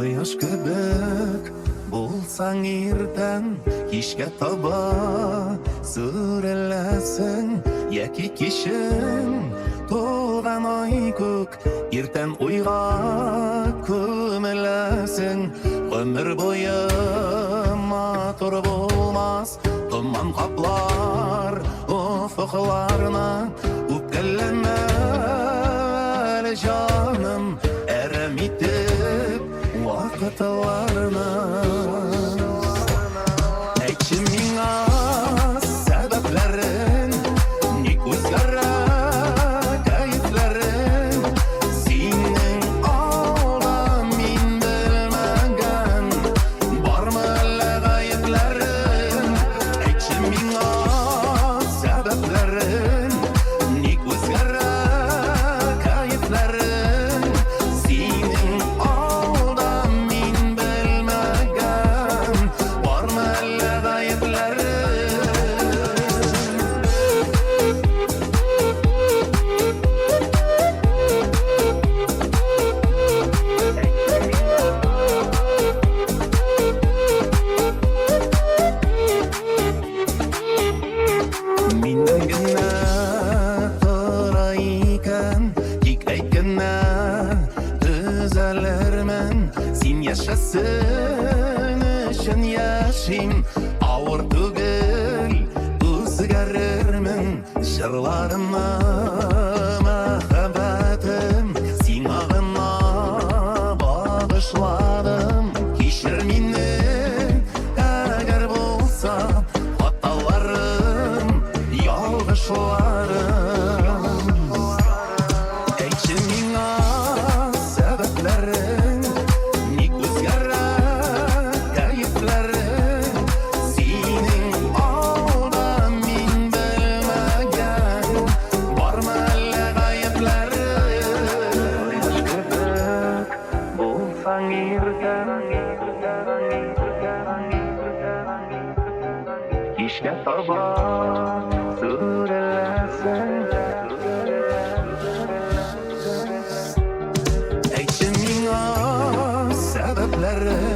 Koyosh kebek bulsang irten kishga toba surelasin yaki kishing to'lgan oy ko'k irten uyga ko'milasin ömür boyu matur bulmaz tuman kaplar ufuklarına üpkellenmeli canım eremitip vakıtlarına Ekşimin az sebeplerin nik uzlara kayıtların senin alda min bilmegen var mı öyle kayıtların Ekşimin az sebeplerin nik uzlara kayıtların senin alda min bilmegen var mı öyle kayıtların Mindan gına torayken Yıkayken düzelermen Sen yaşasın için yaşayım Ağır tügül düzgarırmen Jırlarına mehabetim Sen ağına bağışladım Kişir meni eğer bulsa hatalarım yalgışlarım Ekşimin az sebeplerin nik uzgara kayıpların senin alda min bilmegen var mı öyle kayıpların bulsan irten kişge toba surelasin Ekşimin az sebeplerin